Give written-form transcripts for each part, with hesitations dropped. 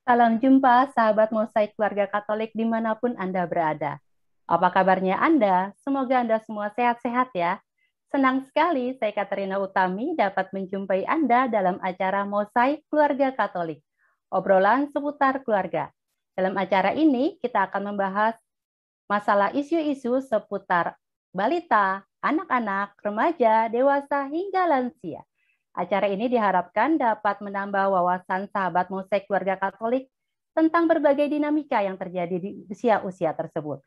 Salam jumpa, sahabat Mosaik Keluarga Katolik dimanapun Anda berada. Apa kabarnya Anda? Semoga Anda semua sehat-sehat ya. Senang sekali saya Katerina Utami dapat menjumpai Anda dalam acara Mosaik Keluarga Katolik. Obrolan seputar keluarga. Dalam acara ini kita akan membahas masalah isu-isu seputar balita, anak-anak, remaja, dewasa, hingga lansia. Acara ini diharapkan dapat menambah wawasan sahabat Mosaik Keluarga Katolik tentang berbagai dinamika yang terjadi di usia-usia tersebut.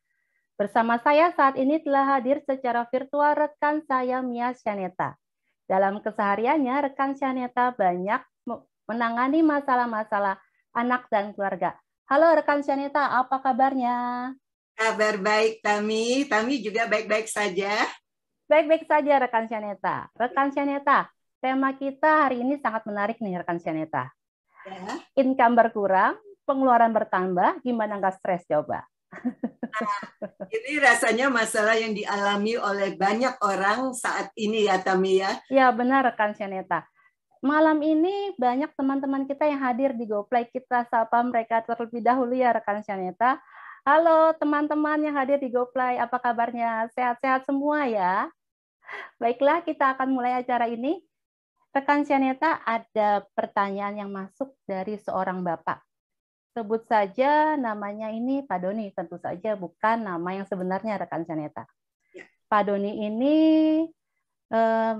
Bersama saya saat ini telah hadir secara virtual rekan saya Mia Syaneta. Dalam kesehariannya, rekan Syaneta banyak menangani masalah-masalah anak dan keluarga. Halo rekan Syaneta, apa kabarnya? Kabar baik, Tami. Tami juga baik-baik saja. Baik-baik saja rekan Syaneta. Rekan Syaneta, tema kita hari ini sangat menarik nih rekan Syaneta. Ya. Income berkurang, pengeluaran bertambah, gimana nggak stres coba? Ini rasanya masalah yang dialami oleh banyak orang saat ini ya, Tami ya. Ya benar rekan Syaneta. Malam ini banyak teman-teman kita yang hadir di GoPlay. Kita sapa mereka terlebih dahulu ya rekan Syaneta. Halo teman-teman yang hadir di GoPlay, apa kabarnya? Sehat-sehat semua ya? Baiklah, kita akan mulai acara ini. Rekan Syaneta, ada pertanyaan yang masuk dari seorang bapak. Sebut saja namanya ini Pak Doni, tentu saja bukan nama yang sebenarnya rekan Syaneta. Ya. Pak Doni ini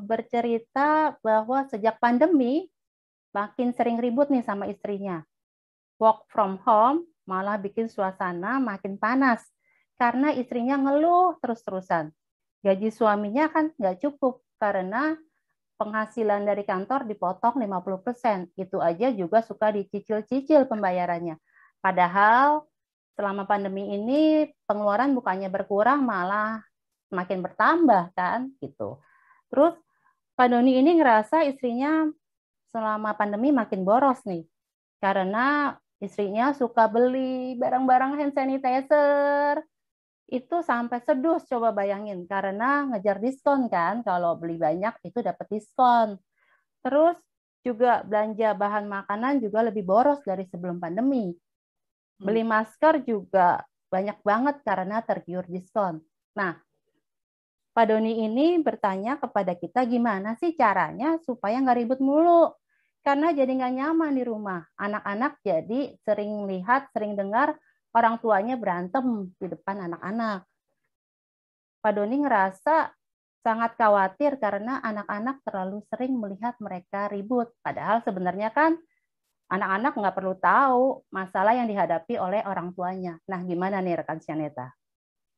bercerita bahwa sejak pandemi makin sering ribut nih sama istrinya. Work from home malah bikin suasana makin panas karena istrinya ngeluh terus-terusan. Gaji suaminya kan nggak cukup karena penghasilan dari kantor dipotong 50%. Itu aja juga suka dicicil-cicil pembayarannya. Padahal selama pandemi ini pengeluaran bukannya berkurang malah semakin bertambah kan gitu. Terus Pak Doni ini ngerasa istrinya selama pandemi makin boros nih. Karena istrinya suka beli barang-barang hand sanitizer, itu sampai sedus coba bayangin karena ngejar diskon kan, kalau beli banyak itu dapat diskon. Terus juga belanja bahan makanan juga lebih boros dari sebelum pandemi. Beli masker juga banyak banget karena tergiur diskon. Nah, Pak Doni ini bertanya kepada kita gimana sih caranya supaya nggak ribut mulu. Karena jadi nggak nyaman di rumah. Anak-anak jadi sering lihat, sering dengar orang tuanya berantem di depan anak-anak. Pak Doni ngerasa sangat khawatir karena anak-anak terlalu sering melihat mereka ribut. Padahal sebenarnya kan anak-anak nggak perlu tahu masalah yang dihadapi oleh orang tuanya. Nah, gimana nih rekan Syaneta?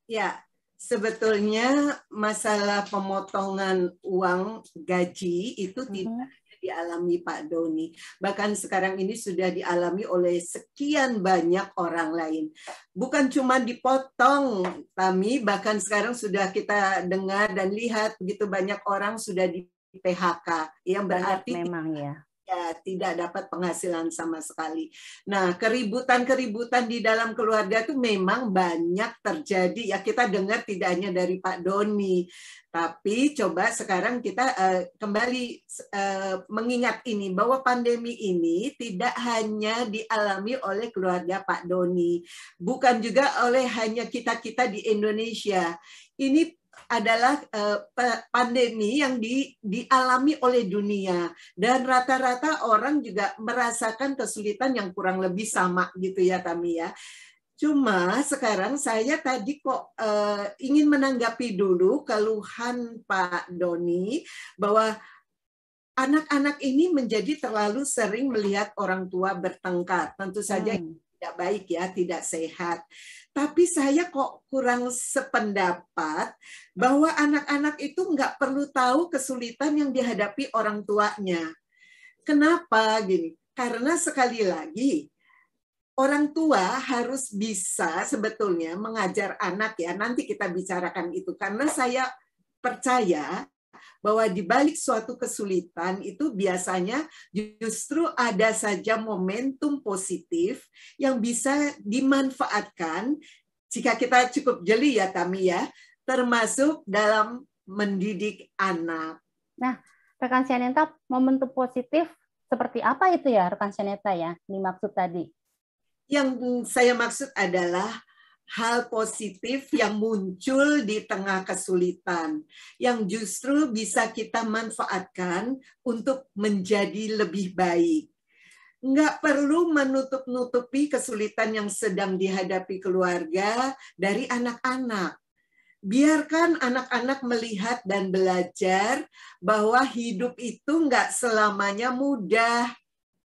Ya, sebetulnya masalah pemotongan uang gaji itu tidak dialami Pak Doni. Bahkan sekarang ini sudah dialami oleh sekian banyak orang lain. Bukan cuma dipotong, Tami, bahkan sekarang sudah kita dengar dan lihat begitu banyak orang sudah di PHK, yang berarti memang ya. Ya, tidak dapat penghasilan sama sekali. Nah, keributan-keributan di dalam keluarga itu memang banyak terjadi. Ya, kita dengar tidak hanya dari Pak Doni, tapi coba sekarang kita kembali mengingat ini, bahwa pandemi ini tidak hanya dialami oleh keluarga Pak Doni, bukan juga oleh hanya kita-kita di Indonesia. Ini adalah pandemi yang dialami oleh dunia, dan rata-rata orang juga merasakan kesulitan yang kurang lebih sama gitu ya, Tami ya. Cuma sekarang saya tadi kok ingin menanggapi dulu keluhan Pak Doni bahwa anak-anak ini menjadi terlalu sering melihat orang tua bertengkar. Tentu saja tidak baik ya, tidak sehat. Tapi saya kok kurang sependapat bahwa anak-anak itu nggak perlu tahu kesulitan yang dihadapi orang tuanya. Kenapa gini? Karena sekali lagi, orang tua harus bisa sebetulnya mengajar anak ya. Nanti kita bicarakan itu. Karena saya percaya bahwa di balik suatu kesulitan itu biasanya justru ada saja momentum positif yang bisa dimanfaatkan jika kita cukup jeli ya, Tami ya, termasuk dalam mendidik anak. Nah, rekan Syaneta, momentum positif seperti apa itu ya rekan Syaneta ya, dimaksud tadi? Yang saya maksud adalah hal positif yang muncul di tengah kesulitan, yang justru bisa kita manfaatkan untuk menjadi lebih baik. Nggak perlu menutup-nutupi kesulitan yang sedang dihadapi keluarga dari anak-anak. Biarkan anak-anak melihat dan belajar bahwa hidup itu nggak selamanya mudah.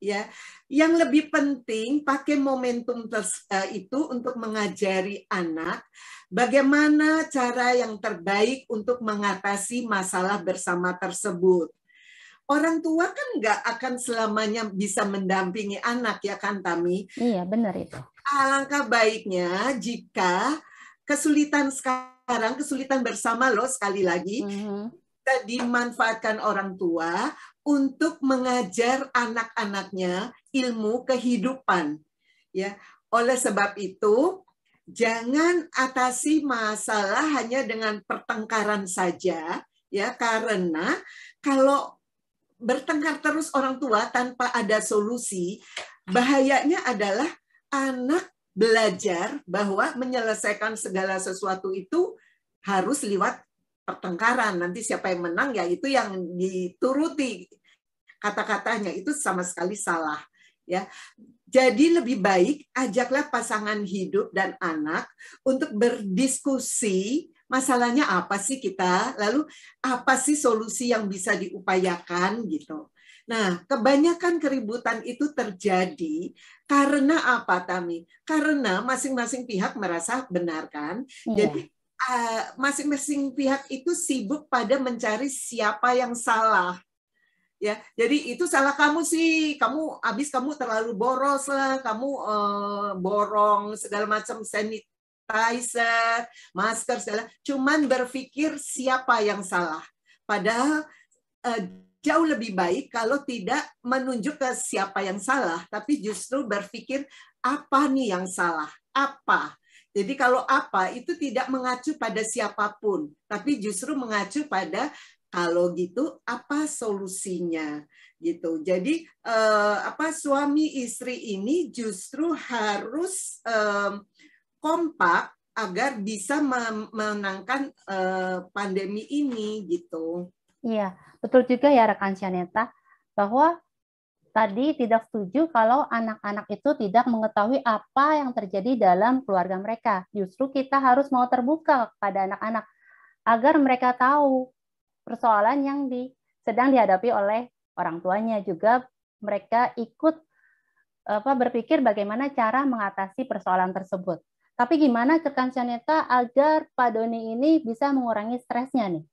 Ya, yang lebih penting pakai momentum itu untuk mengajari anak bagaimana cara yang terbaik untuk mengatasi masalah bersama tersebut. Orang tua kan nggak akan selamanya bisa mendampingi anak, ya kan, Tami? Iya, benar itu. Alangkah baiknya jika kesulitan sekarang, kesulitan bersama loh, sekali lagi, bisa dimanfaatkan orang tua untuk mengajar anak-anaknya ilmu kehidupan. Ya, oleh sebab itu jangan atasi masalah hanya dengan pertengkaran saja, ya, karena kalau bertengkar terus orang tua tanpa ada solusi, bahayanya adalah anak belajar bahwa menyelesaikan segala sesuatu itu harus lewat pertengkaran. Nanti siapa yang menang ya itu yang dituruti kata-katanya, itu sama sekali salah, ya. Jadi lebih baik ajaklah pasangan hidup dan anak untuk berdiskusi masalahnya apa sih kita, lalu apa sih solusi yang bisa diupayakan gitu. Nah, kebanyakan keributan itu terjadi karena apa, Tami? Karena masing-masing pihak merasa benar, kan? Iya. Jadi masing-masing pihak itu sibuk pada mencari siapa yang salah. Ya, jadi itu salah kamu sih, kamu terlalu boros lah, kamu borong segala macam sanitizer, masker, segala. Cuman berpikir siapa yang salah. Padahal jauh lebih baik kalau tidak menunjuk ke siapa yang salah, tapi justru berpikir apa nih yang salah, apa. Jadi kalau apa itu tidak mengacu pada siapapun, tapi justru mengacu pada kalau gitu apa solusinya gitu. Jadi suami istri ini justru harus kompak agar bisa memenangkan pandemi ini gitu. Iya, betul juga ya rekan Syaneta, bahwa tadi tidak setuju kalau anak-anak itu tidak mengetahui apa yang terjadi dalam keluarga mereka. Justru kita harus mau terbuka kepada anak-anak agar mereka tahu persoalan yang sedang dihadapi oleh orang tuanya. Juga mereka ikut berpikir bagaimana cara mengatasi persoalan tersebut. Tapi gimana rekan Syaneta agar Pak Doni ini bisa mengurangi stresnya nih?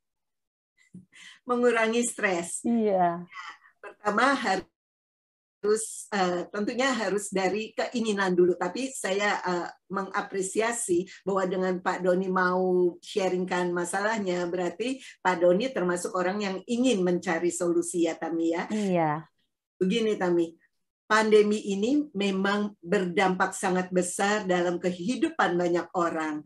Mengurangi stres. Iya. Pertama tentunya harus dari keinginan dulu. Tapi saya mengapresiasi bahwa dengan Pak Doni mau sharingkan masalahnya, berarti Pak Doni termasuk orang yang ingin mencari solusi, ya, Tami, ya. Iya. Begini, Tami, pandemi ini memang berdampak sangat besar dalam kehidupan banyak orang.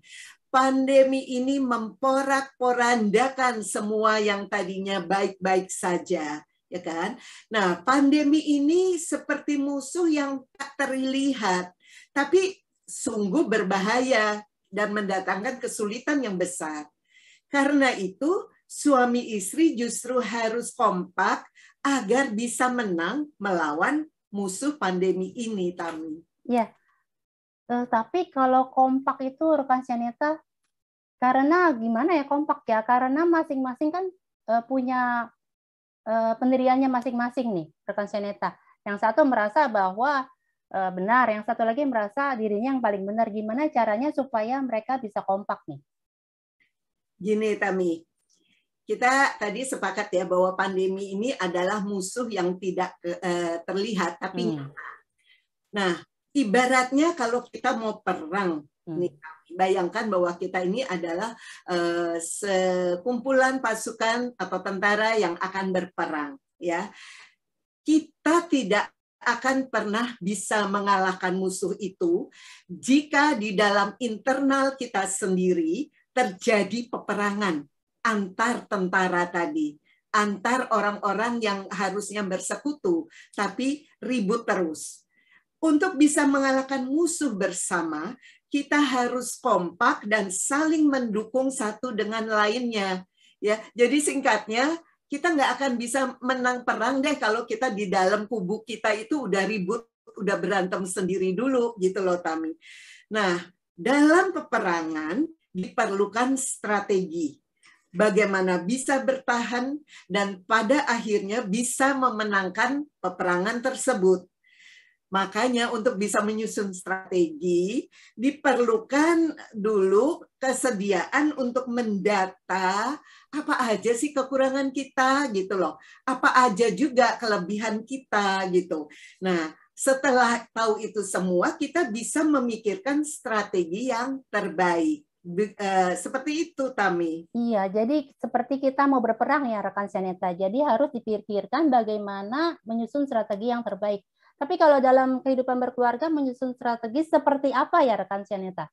Pandemi ini memporak-porandakan semua yang tadinya baik-baik saja. Ya kan? Nah, pandemi ini seperti musuh yang tak terlihat, tapi sungguh berbahaya dan mendatangkan kesulitan yang besar. Karena itu, suami istri justru harus kompak agar bisa menang melawan musuh pandemi ini, Tami. Ya, tapi kalau kompak itu rekan Syaneta, karena gimana ya kompak ya? Karena masing-masing kan punya pendiriannya masing-masing nih, rekan Syaneta. Yang satu merasa bahwa benar, yang satu lagi merasa dirinya yang paling benar. Gimana caranya supaya mereka bisa kompak nih? Gini, Tami, kita tadi sepakat ya bahwa pandemi ini adalah musuh yang tidak terlihat, tapi nyata. Nah, ibaratnya kalau kita mau perang, nih, bayangkan bahwa kita ini adalah sekumpulan pasukan atau tentara yang akan berperang, ya. Kita tidak akan pernah bisa mengalahkan musuh itu jika di dalam internal kita sendiri terjadi peperangan antar tentara tadi, antar orang-orang yang harusnya bersekutu, tapi ribut terus. Untuk bisa mengalahkan musuh bersama, kita harus kompak dan saling mendukung satu dengan lainnya. Ya, jadi singkatnya, kita nggak akan bisa menang perang deh kalau kita di dalam kubu kita itu udah ribut, udah berantem sendiri dulu, gitu loh, Tami. Nah, dalam peperangan diperlukan strategi. Bagaimana bisa bertahan dan pada akhirnya bisa memenangkan peperangan tersebut. Makanya untuk bisa menyusun strategi, diperlukan dulu kesediaan untuk mendata apa aja sih kekurangan kita gitu loh. Apa aja juga kelebihan kita gitu. Nah, setelah tahu itu semua, kita bisa memikirkan strategi yang terbaik. Seperti itu, Tami. Iya, jadi seperti kita mau berperang ya rekan Seneta. Jadi harus dipikirkan bagaimana menyusun strategi yang terbaik. Tapi kalau dalam kehidupan berkeluarga menyusun strategi seperti apa ya rekan Seneta?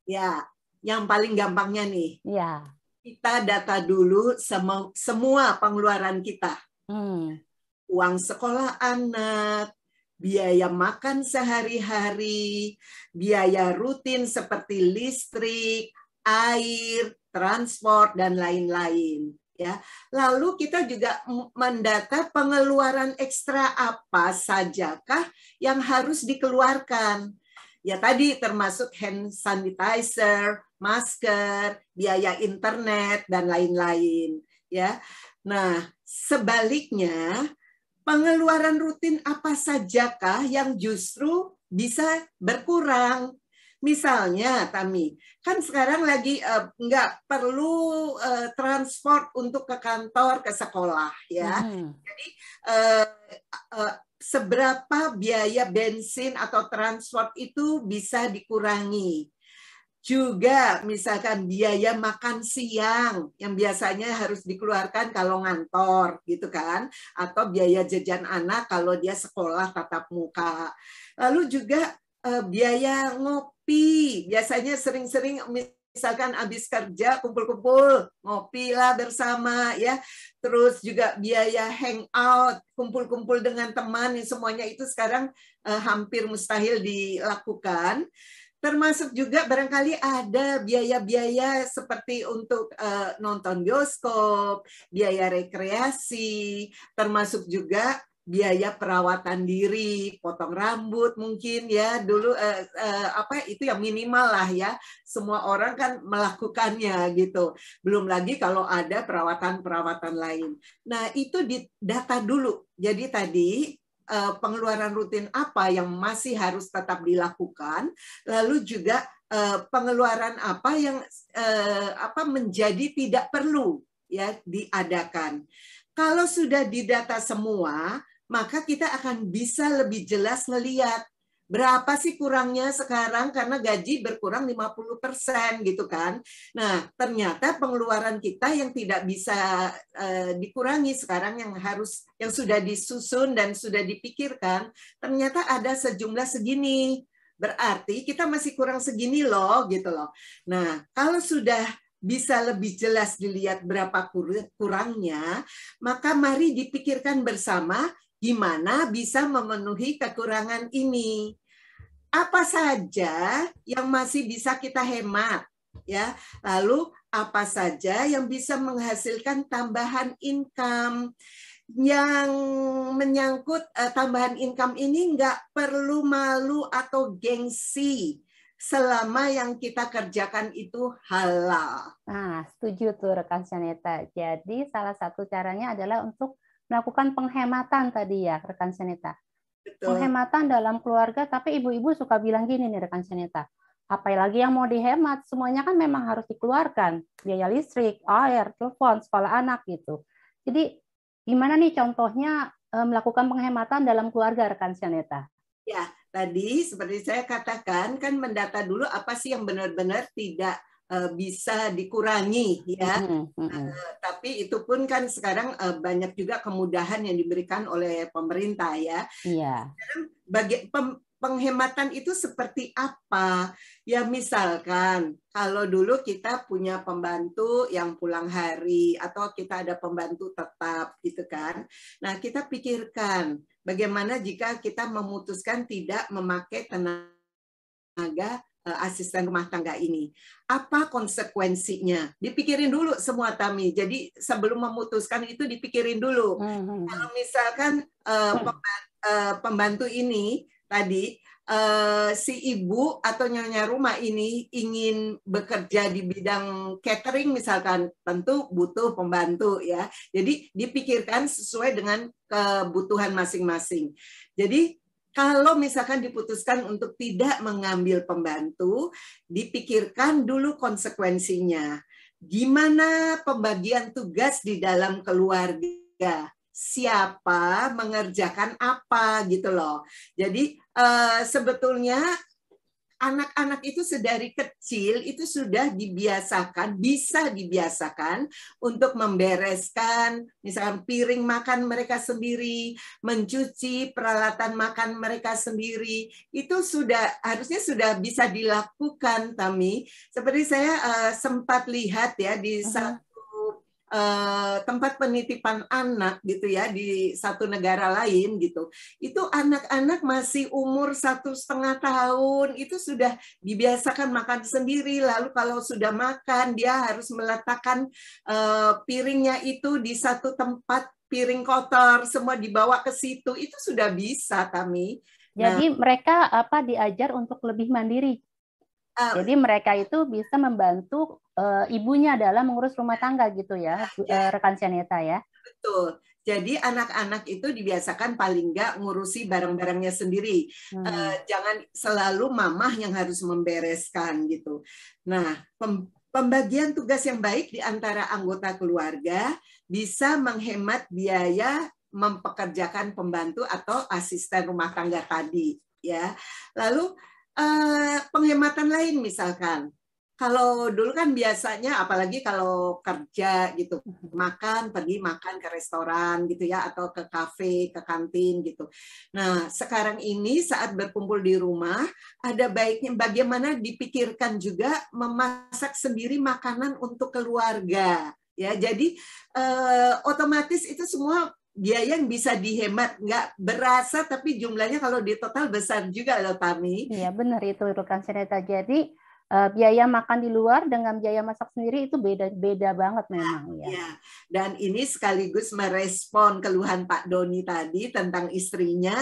Ya, yang paling gampangnya nih. Ya. Kita data dulu semua pengeluaran kita. Uang sekolah anak, biaya makan sehari-hari, biaya rutin seperti listrik, air, transport, dan lain-lain. Ya, lalu kita juga mendata pengeluaran ekstra apa sajakah yang harus dikeluarkan. Ya tadi termasuk hand sanitizer, masker, biaya internet dan lain-lain. Ya, nah sebaliknya pengeluaran rutin apa sajakah yang justru bisa berkurang. Misalnya, Tami, kan sekarang lagi nggak perlu transport untuk ke kantor, ke sekolah, ya. Jadi seberapa biaya bensin atau transport itu bisa dikurangi. Juga misalkan biaya makan siang yang biasanya harus dikeluarkan kalau ngantor gitu kan, atau biaya jajan anak kalau dia sekolah tatap muka. Lalu juga biaya ngopi, biasanya sering-sering misalkan habis kerja kumpul-kumpul ngopi lah bersama ya. Terus juga biaya hangout, kumpul-kumpul dengan teman, semuanya itu sekarang hampir mustahil dilakukan. Termasuk juga barangkali ada biaya-biaya seperti untuk nonton bioskop, biaya rekreasi, termasuk juga biaya perawatan diri, potong rambut mungkin ya dulu apa itu yang minimal lah ya, semua orang kan melakukannya gitu. Belum lagi kalau ada perawatan-perawatan lain. Nah itu didata dulu. Jadi tadi pengeluaran rutin apa yang masih harus tetap dilakukan, lalu juga pengeluaran apa yang menjadi tidak perlu ya diadakan. Kalau sudah didata semua, maka kita akan bisa lebih jelas ngelihat berapa sih kurangnya sekarang karena gaji berkurang 50% gitu kan. Nah, ternyata pengeluaran kita yang tidak bisa dikurangi sekarang yang sudah disusun dan sudah dipikirkan, ternyata ada sejumlah segini. Berarti kita masih kurang segini loh gitu loh. Nah, kalau sudah bisa lebih jelas dilihat berapa kurangnya, maka mari dipikirkan bersama gimana bisa memenuhi kekurangan ini. Apa saja yang masih bisa kita hemat, ya. Lalu apa saja yang bisa menghasilkan tambahan income. Yang menyangkut tambahan income ini nggak perlu malu atau gengsi selama yang kita kerjakan itu halal. Nah, setuju tuh rekan Seneta. Jadi salah satu caranya adalah untuk melakukan penghematan tadi ya rekan Seneta. Betul. Penghematan dalam keluarga, tapi ibu-ibu suka bilang gini nih rekan Seneta, apa lagi yang mau dihemat, semuanya kan memang harus dikeluarkan, biaya listrik, air, telepon, sekolah anak gitu. Jadi gimana nih contohnya melakukan penghematan dalam keluarga rekan Seneta? Ya, tadi seperti saya katakan kan mendata dulu apa sih yang benar-benar tidak bisa dikurangi ya. Tapi itu pun kan sekarang banyak juga kemudahan yang diberikan oleh pemerintah ya. Iya. penghematan itu seperti apa? Ya misalkan kalau dulu kita punya pembantu yang pulang hari atau kita ada pembantu tetap gitu kan. Nah, kita pikirkan bagaimana jika kita memutuskan tidak memakai tenaga asisten rumah tangga ini. Apa konsekuensinya? Dipikirin dulu semua, Tami. Jadi sebelum memutuskan itu dipikirin dulu. Kalau misalkan pembantu ini tadi si ibu atau nyonya rumah ini ingin bekerja di bidang catering misalkan, tentu butuh pembantu ya. Jadi dipikirkan sesuai dengan kebutuhan masing-masing. Jadi kalau misalkan diputuskan untuk tidak mengambil pembantu, dipikirkan dulu konsekuensinya. Gimana pembagian tugas di dalam keluarga? Siapa mengerjakan apa gitu loh. Jadi sebetulnya anak-anak itu sedari kecil itu sudah dibiasakan, bisa dibiasakan untuk membereskan misalkan piring makan mereka sendiri, mencuci peralatan makan mereka sendiri. Itu harusnya sudah bisa dilakukan, Tami. Seperti saya sempat lihat ya di satu tempat penitipan anak gitu ya di satu negara lain gitu, itu anak-anak masih umur 1,5 tahun itu sudah dibiasakan makan sendiri. Lalu kalau sudah makan dia harus meletakkan piringnya itu di satu tempat, piring kotor semua dibawa ke situ, itu sudah bisa, Tami. Jadi mereka diajar untuk lebih mandiri. Jadi mereka itu bisa membantu ibunya dalam mengurus rumah tangga gitu ya, rekan Syaneta ya. Betul. Jadi anak-anak itu dibiasakan paling nggak ngurusi barang-barangnya sendiri. Jangan selalu mamah yang harus membereskan gitu. Nah, pembagian tugas yang baik di antara anggota keluarga bisa menghemat biaya mempekerjakan pembantu atau asisten rumah tangga tadi ya. Lalu penghematan lain misalkan, kalau dulu kan biasanya apalagi kalau kerja gitu, pergi makan ke restoran gitu ya, atau ke kafe, ke kantin gitu. Nah, sekarang ini saat berkumpul di rumah, ada baiknya bagaimana dipikirkan juga memasak sendiri makanan untuk keluarga. Ya, jadi otomatis itu semua biaya yang bisa dihemat, nggak berasa tapi jumlahnya kalau di total besar juga loh, Tami. Iya benar itu rekan Syaneta. Jadi biaya makan di luar dengan biaya masak sendiri itu beda banget memang ya. Ya. Dan ini sekaligus merespon keluhan Pak Doni tadi tentang istrinya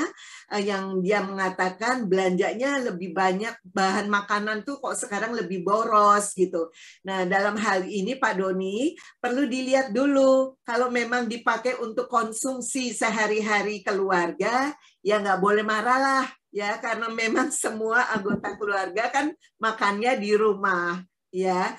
yang dia mengatakan belanjanya lebih banyak, bahan makanan tuh kok sekarang lebih boros gitu. Nah, dalam hal ini Pak Doni perlu dilihat dulu, kalau memang dipakai untuk konsumsi sehari-hari keluarga ya nggak boleh marah lah ya, karena memang semua anggota keluarga kan makannya di rumah ya.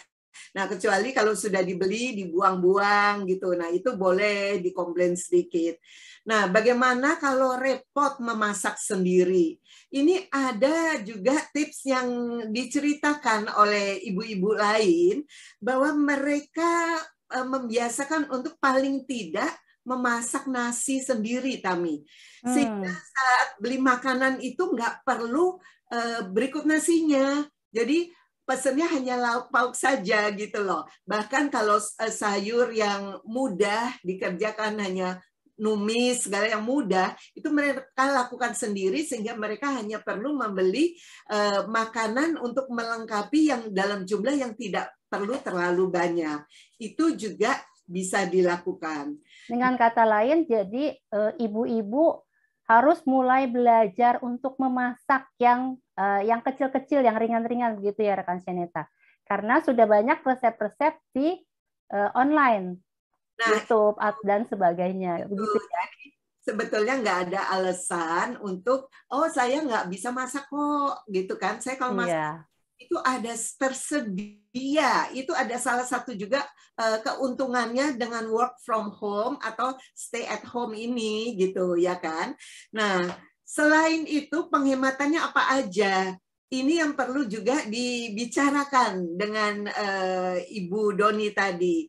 Nah, kecuali kalau sudah dibeli, dibuang-buang gitu. Nah, itu boleh dikomplain sedikit. Nah, bagaimana kalau repot memasak sendiri? Ini ada juga tips yang diceritakan oleh ibu-ibu lain, bahwa mereka membiasakan untuk paling tidak memasak nasi sendiri, Tami. Sehingga saat beli makanan itu nggak perlu berikut nasinya. Jadi, pesennya hanya lauk pauk saja gitu loh. Bahkan kalau sayur yang mudah dikerjakan, hanya numis segala yang mudah, itu mereka lakukan sendiri sehingga mereka hanya perlu membeli makanan untuk melengkapi yang dalam jumlah yang tidak perlu terlalu banyak. Itu juga bisa dilakukan. Dengan kata lain, jadi ibu-ibu harus mulai belajar untuk memasak yang kecil-kecil, yang ringan-ringan begitu ya rekan Syaneta. Karena sudah banyak resep-resep di online, YouTube dan sebagainya. Begitu ya. Sebetulnya nggak ada alasan untuk, oh saya nggak bisa masak kok, gitu kan. Saya kalau masak itu ada tersedia. Itu ada salah satu juga keuntungannya dengan work from home atau stay at home ini gitu ya kan. Nah, selain itu penghematannya apa aja? Ini yang perlu juga dibicarakan dengan Ibu Doni tadi.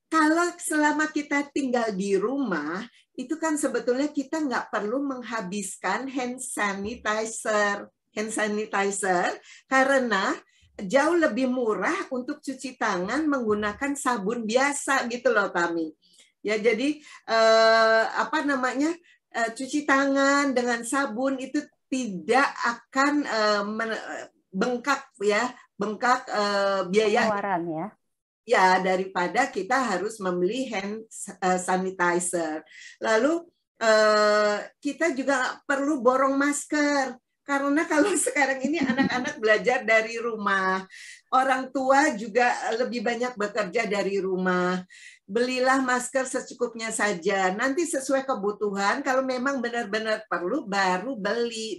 Kalau selama kita tinggal di rumah, itu kan sebetulnya kita nggak perlu menghabiskan hand sanitizer karena jauh lebih murah untuk cuci tangan menggunakan sabun biasa gitu loh, Tami. Ya, jadi cuci tangan dengan sabun itu tidak akan bengkak biaya pengeluaran ya. Ya, daripada kita harus membeli hand sanitizer. Lalu kita juga perlu borong masker. Karena kalau sekarang ini anak-anak belajar dari rumah. Orang tua juga lebih banyak bekerja dari rumah. Belilah masker secukupnya saja. Nanti sesuai kebutuhan, kalau memang benar-benar perlu, baru beli.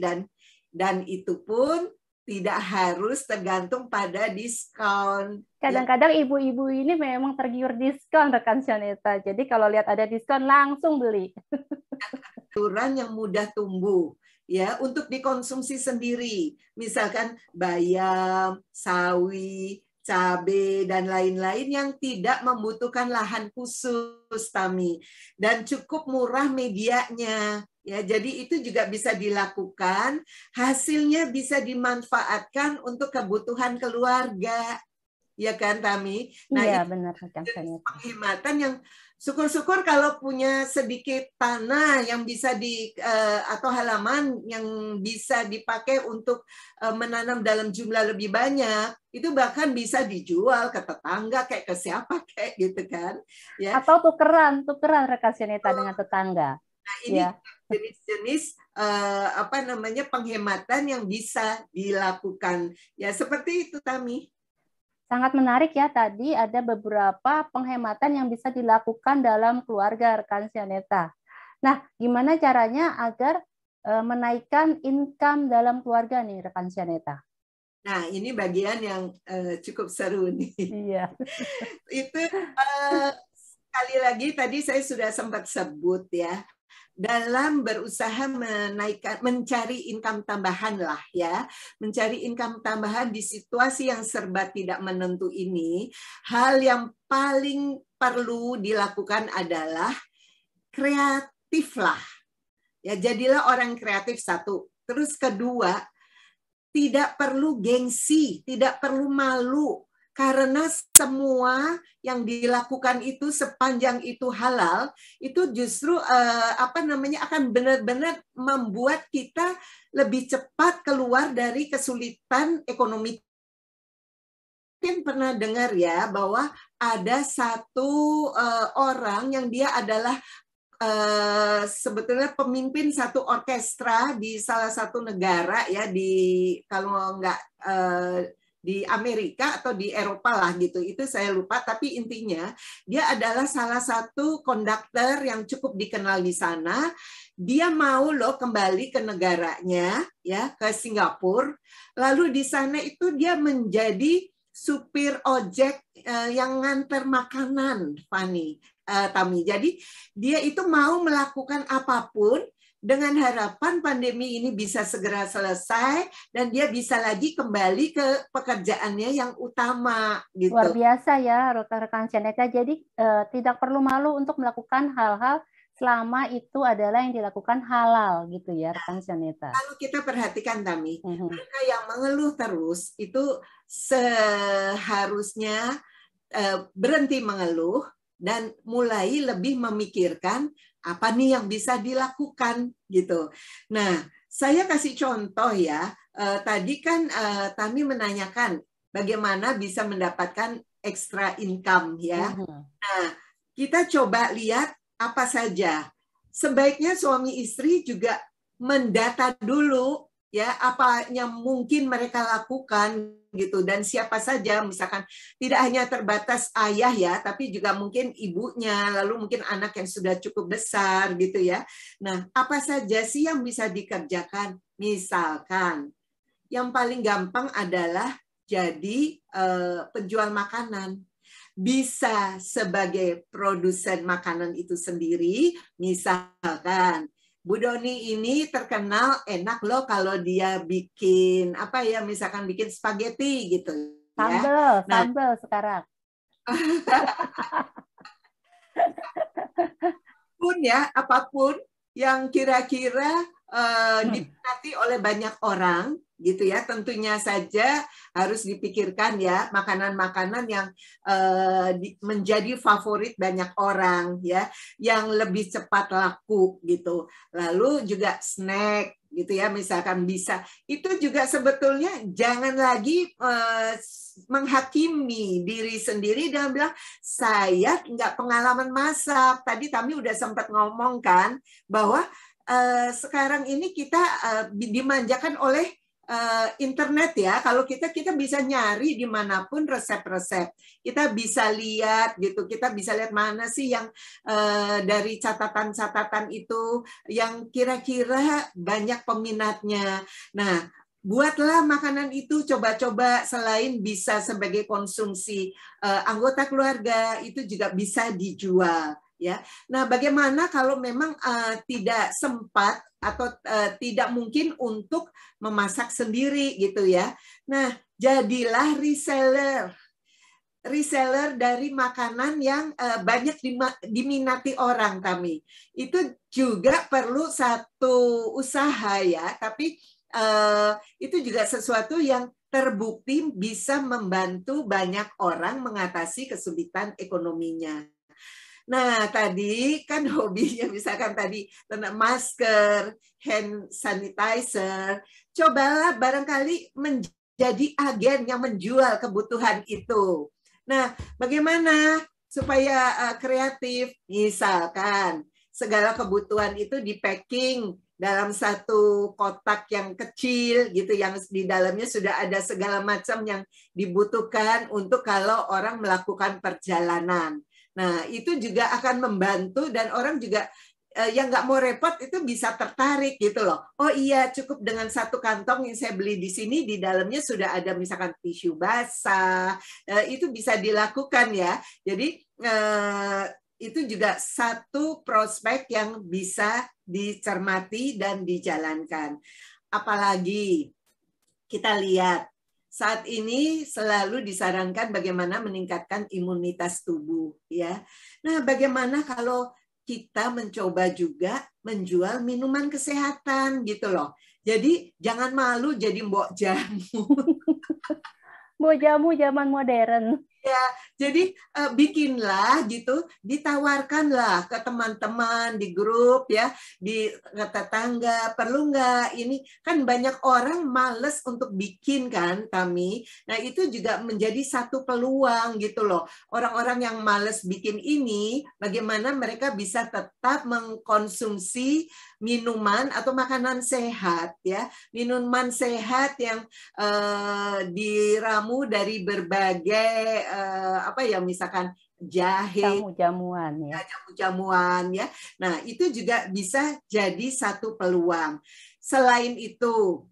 Dan itu pun tidak harus tergantung pada diskon. Kadang-kadang ibu-ibu ini memang tergiur diskon, rekan Shaneta. Jadi kalau lihat ada diskon langsung beli. Aturan yang mudah tumbuh ya untuk dikonsumsi sendiri. Misalkan bayam, sawi, cabai dan lain-lain yang tidak membutuhkan lahan khusus, Tami. Dan cukup murah medianya. Ya, jadi itu juga bisa dilakukan, hasilnya bisa dimanfaatkan untuk kebutuhan keluarga. Ya kan, Tami? Nah, iya, itu benar, penghematan yang syukur-syukur kalau punya sedikit tanah yang bisa atau halaman yang bisa dipakai untuk menanam dalam jumlah lebih banyak, itu bahkan bisa dijual ke tetangga kayak ke siapa kayak gitu kan. Ya. Atau tukeran rekan Shaneta dengan tetangga. Nah, ini jenis-jenis penghematan yang bisa dilakukan. Ya, seperti itu, Tami. Sangat menarik ya, tadi ada beberapa penghematan yang bisa dilakukan dalam keluarga rekan Shaneta. Nah, gimana caranya agar menaikkan income dalam keluarga nih rekan Shaneta? Nah, ini bagian yang cukup seru nih. Iya. Itu sekali lagi tadi saya sudah sempat sebut ya. Dalam berusaha mencari income tambahan lah ya, mencari income tambahan di situasi yang serba tidak menentu ini, hal yang paling perlu dilakukan adalah kreatif lah. Ya, jadilah orang kreatif satu. Terus kedua, tidak perlu gengsi, tidak perlu malu. Karena semua yang dilakukan itu sepanjang itu halal, itu justru akan benar-benar membuat kita lebih cepat keluar dari kesulitan ekonomi. Mungkin pernah dengar ya bahwa ada satu orang yang dia adalah sebetulnya pemimpin satu orkestra di salah satu negara ya, kalau nggak di Amerika atau di Eropa lah gitu, itu saya lupa, tapi intinya dia adalah salah satu konduktor yang cukup dikenal di sana. Dia mau loh kembali ke negaranya ya, ke Singapura, lalu di sana itu dia menjadi supir ojek yang nganter makanan, Fani, Tami. Jadi dia itu mau melakukan apapun dengan harapan pandemi ini bisa segera selesai dan dia bisa lagi kembali ke pekerjaannya yang utama gitu. Luar biasa ya rekan-rekan Shaneta. Jadi tidak perlu malu untuk melakukan hal-hal selama itu adalah yang dilakukan halal gitu ya rekan Shaneta. Kalau kita perhatikan, Tami, mereka yang mengeluh terus itu seharusnya berhenti mengeluh dan mulai lebih memikirkan apa nih yang bisa dilakukan gitu. Nah, saya kasih contoh ya. Tadi kan Tami menanyakan bagaimana bisa mendapatkan extra income ya. Nah, kita coba lihat apa saja. Sebaiknya suami istri juga mendata dulu ya apa yang mungkin mereka lakukan gitu, dan siapa saja, misalkan tidak hanya terbatas ayah ya, tapi juga mungkin ibunya, lalu mungkin anak yang sudah cukup besar gitu ya. Nah, apa saja sih yang bisa dikerjakan? Misalkan yang paling gampang adalah jadi penjual makanan. Bisa sebagai produsen makanan itu sendiri, misalkan Bu Doni ini terkenal enak loh kalau dia bikin apa ya, misalkan bikin spaghetti gitu ya. Sambal sekarang. apapun yang kira-kira diminati oleh banyak orang gitu ya, tentunya saja harus dipikirkan ya makanan-makanan yang menjadi favorit banyak orang ya, yang lebih cepat laku gitu. Lalu juga snack gitu ya, misalkan bisa. Itu juga sebetulnya jangan lagi menghakimi diri sendiri dengan bilang saya nggak pengalaman masak. Tadi Tami udah sempat ngomong kan bahwa sekarang ini kita dimanjakan oleh internet ya. Kalau kita bisa nyari dimanapun resep-resep. Kita bisa lihat gitu. Kita bisa lihat mana sih yang dari catatan-catatan itu yang kira-kira banyak peminatnya. Nah, buatlah makanan itu, coba-coba selain bisa sebagai konsumsi anggota keluarga, itu juga bisa dijual. Ya, nah bagaimana kalau memang tidak sempat atau tidak mungkin untuk memasak sendiri gitu ya. Nah, jadilah reseller dari makanan yang banyak diminati orang kami. Itu juga perlu satu usaha ya, tapi itu juga sesuatu yang terbukti bisa membantu banyak orang mengatasi kesulitan ekonominya. Nah, tadi kan hobinya misalkan tadi tentang masker, hand sanitizer. Cobalah barangkali menjadi agen yang menjual kebutuhan itu. Nah, bagaimana supaya kreatif? Misalkan segala kebutuhan itu di packing dalam satu kotak yang kecil gitu, yang di dalamnya sudah ada segala macam yang dibutuhkan untuk kalau orang melakukan perjalanan. Nah, itu juga akan membantu dan orang juga yang nggak mau repot itu bisa tertarik gitu loh. Oh iya, cukup dengan satu kantong yang saya beli di sini, di dalamnya sudah ada misalkan tisu basah, itu bisa dilakukan ya. Jadi itu juga satu prospek yang bisa dicermati dan dijalankan. Apalagi kita lihat saat ini selalu disarankan bagaimana meningkatkan imunitas tubuh ya. Nah, bagaimana kalau kita mencoba juga menjual minuman kesehatan gitu loh. Jadi jangan malu jadi mbok jamu. Mbok jamu zaman modern. Ya, jadi bikinlah gitu, ditawarkanlah ke teman-teman di grup ya, di tetangga, perlu nggak ini, kan banyak orang males untuk bikin kan Tami. Nah, itu juga menjadi satu peluang gitu loh. Orang-orang yang males bikin ini, bagaimana mereka bisa tetap mengkonsumsi minuman atau makanan sehat ya, minuman sehat yang diramu dari berbagai apa ya, misalkan jahe, jamu-jamuan ya. Jamu-jamuan ya. Nah, itu juga bisa jadi satu peluang. Selain itu,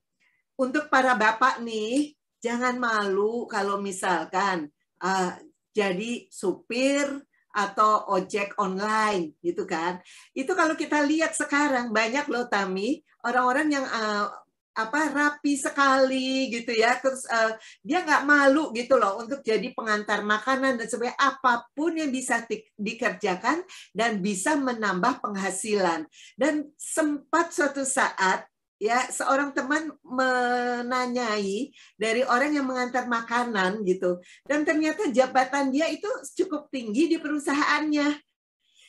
untuk para bapak nih, jangan malu kalau misalkan jadi supir atau ojek online gitu kan. Itu kalau kita lihat sekarang banyak loh Tami, orang-orang yang rapi sekali gitu ya, terus dia nggak malu gitu loh untuk jadi pengantar makanan dan sebagainya, apapun yang bisa dikerjakan dan bisa menambah penghasilan. Dan sempat suatu saat ya seorang teman menanyai dari orang yang mengantar makanan gitu, dan ternyata jabatan dia itu cukup tinggi di perusahaannya.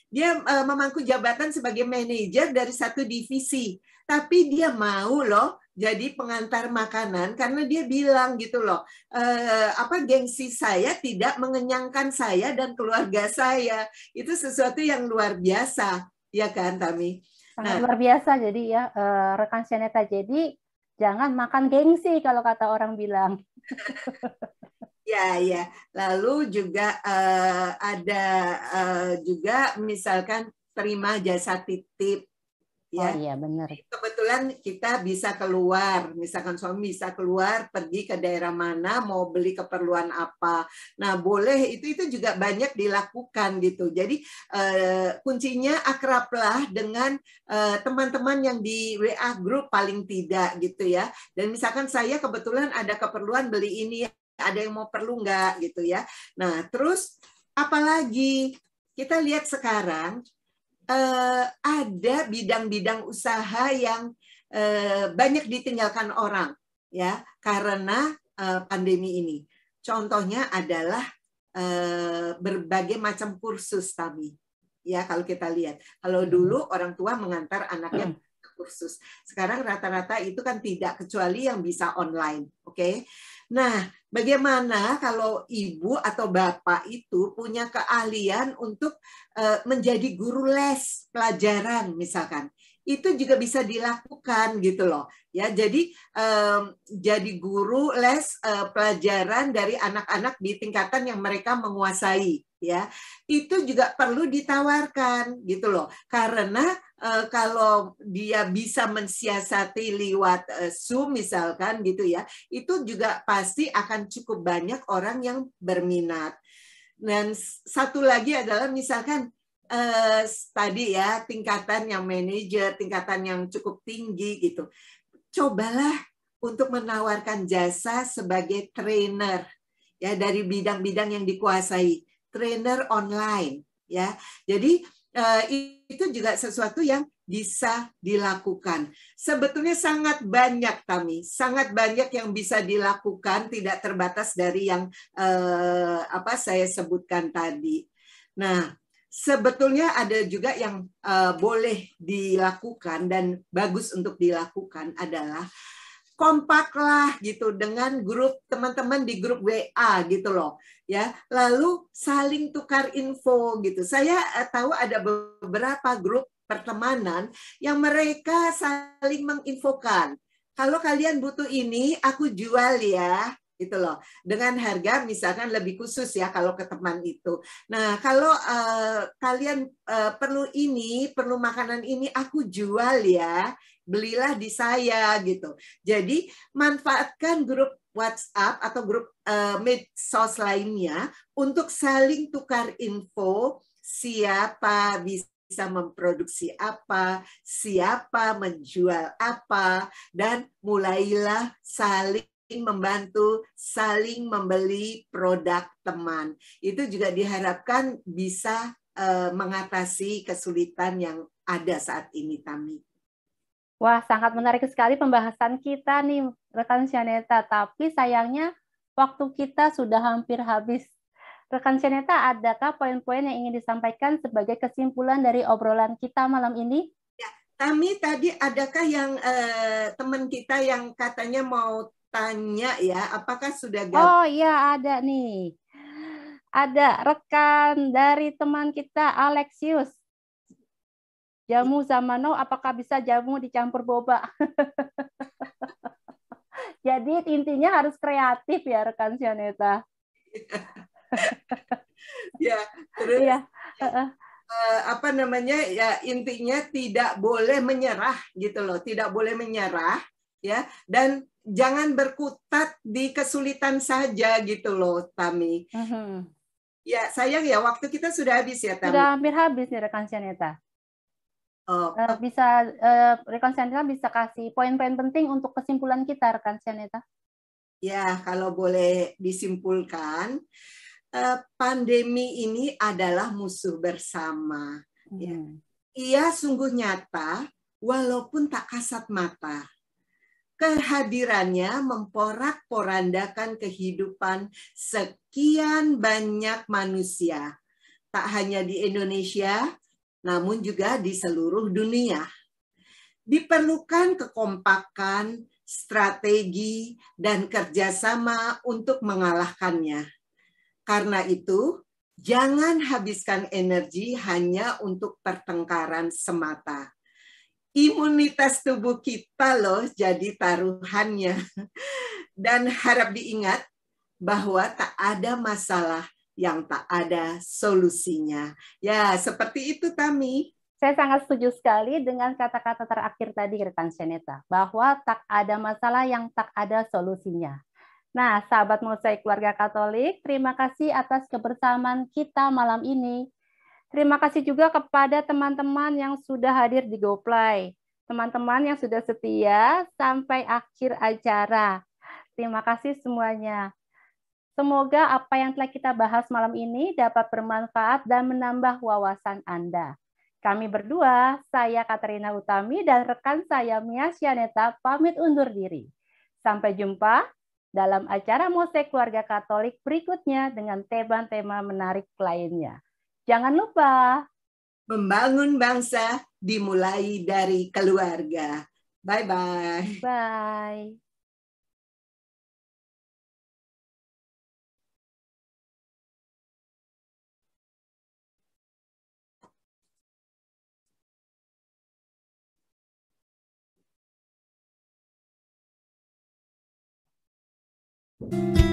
Dia memangku jabatan sebagai manajer dari satu divisi, tapi dia mau loh jadi pengantar makanan karena dia bilang gitu loh, gengsi saya tidak mengenyangkan saya dan keluarga saya. Itu sesuatu yang luar biasa, ya kan Tami? Sangat luar biasa. Jadi ya rekan Syaneta, jadi jangan makan gengsi kalau kata orang bilang. Ya, ya. Lalu juga ada juga misalkan terima jasa titip. Ya. Oh iya, benar. Kebetulan kita bisa keluar, misalkan suami bisa keluar pergi ke daerah mana, mau beli keperluan apa. Nah, boleh itu juga banyak dilakukan gitu. Jadi kuncinya akrablah dengan teman-teman yang di WA group paling tidak gitu ya. Dan misalkan saya kebetulan ada keperluan beli ini, ada yang mau perlu nggak gitu ya. Nah, terus apalagi kita lihat sekarang ada bidang-bidang usaha yang banyak ditinggalkan orang, ya, karena pandemi ini. Contohnya adalah berbagai macam kursus kami. Ya, kalau kita lihat, kalau dulu orang tua mengantar anaknya ke kursus, sekarang rata-rata itu kan tidak, kecuali yang bisa online, oke? Nah, bagaimana kalau ibu atau bapak itu punya keahlian untuk menjadi guru les pelajaran misalkan? Itu juga bisa dilakukan gitu loh, ya. Jadi jadi guru les pelajaran dari anak-anak di tingkatan yang mereka menguasai, ya. Itu juga perlu ditawarkan gitu loh, karena kalau dia bisa mensiasati lewat Zoom misalkan gitu ya, itu juga pasti akan cukup banyak orang yang berminat. Dan satu lagi adalah misalkan tadi ya, tingkatan yang manajer, tingkatan yang cukup tinggi gitu. Cobalah untuk menawarkan jasa sebagai trainer ya dari bidang-bidang yang dikuasai, trainer online ya. Jadi itu juga sesuatu yang bisa dilakukan. Sebetulnya sangat banyak, Tami, sangat banyak yang bisa dilakukan, tidak terbatas dari yang apa saya sebutkan tadi. Nah, sebetulnya ada juga yang boleh dilakukan dan bagus untuk dilakukan adalah kompaklah gitu dengan grup teman-teman di grup WA gitu loh ya, lalu saling tukar info gitu. Saya tahu ada beberapa grup pertemanan yang mereka saling menginfokan, kalau kalian butuh ini aku jual ya gitu loh, dengan harga misalkan lebih khusus ya kalau ke teman itu. Nah, kalau kalian perlu ini, perlu makanan ini, aku jual ya, belilah di saya gitu. Jadi manfaatkan grup WhatsApp atau grup medsos lainnya untuk saling tukar info, siapa bisa memproduksi apa, siapa menjual apa, dan mulailah saling membantu, saling membeli produk teman. Itu juga diharapkan bisa mengatasi kesulitan yang ada saat ini, Tami. Wah, sangat menarik sekali pembahasan kita nih, rekan Syaneta. Tapi sayangnya waktu kita sudah hampir habis. Rekan Syaneta, adakah poin-poin yang ingin disampaikan sebagai kesimpulan dari obrolan kita malam ini? Ya, Tami, tadi adakah yang teman kita yang katanya mau tanya ya, apakah sudah gabung? Oh iya, ada nih. Ada rekan dari teman kita, Alexius. Jamu Zamano, apakah bisa jamu dicampur boba? Jadi intinya harus kreatif ya rekan Syaneta. Ya, terus Iya. apa namanya ya, intinya tidak boleh menyerah gitu loh, tidak boleh menyerah ya, dan jangan berkutat di kesulitan saja gitu loh, Tami. Ya, sayang ya waktu kita sudah habis ya, Tami. Sudah hampir habis nih rekan Syaneta. Bisa rekan Syaneta bisa kasih poin-poin penting untuk kesimpulan kita, rekan Syaneta? Ya, kalau boleh disimpulkan, pandemi ini adalah musuh bersama. Ya. Ia sungguh nyata walaupun tak kasat mata. Kehadirannya memporak-porandakan kehidupan sekian banyak manusia, tak hanya di Indonesia, namun juga di seluruh dunia. Diperlukan kekompakan, strategi, dan kerjasama untuk mengalahkannya. Karena itu, jangan habiskan energi hanya untuk pertengkaran semata. Imunitas tubuh kita loh jadi taruhannya. Dan harap diingat bahwa tak ada masalah yang tak ada solusinya. Ya, seperti itu, Tami. Saya sangat setuju sekali dengan kata-kata terakhir tadi, rekan Syaneta, bahwa tak ada masalah yang tak ada solusinya. Nah, sahabat Mosaik Keluarga Katolik, terima kasih atas kebersamaan kita malam ini. Terima kasih juga kepada teman-teman yang sudah hadir di GoPlay, teman-teman yang sudah setia sampai akhir acara. Terima kasih semuanya. Semoga apa yang telah kita bahas malam ini dapat bermanfaat dan menambah wawasan Anda. Kami berdua, saya Katerina Utami dan rekan saya Mia Sianeta pamit undur diri. Sampai jumpa dalam acara Mosek Keluarga Katolik berikutnya dengan tema-tema menarik lainnya. Jangan lupa membangun bangsa dimulai dari keluarga. Bye-bye. Bye. Thank you.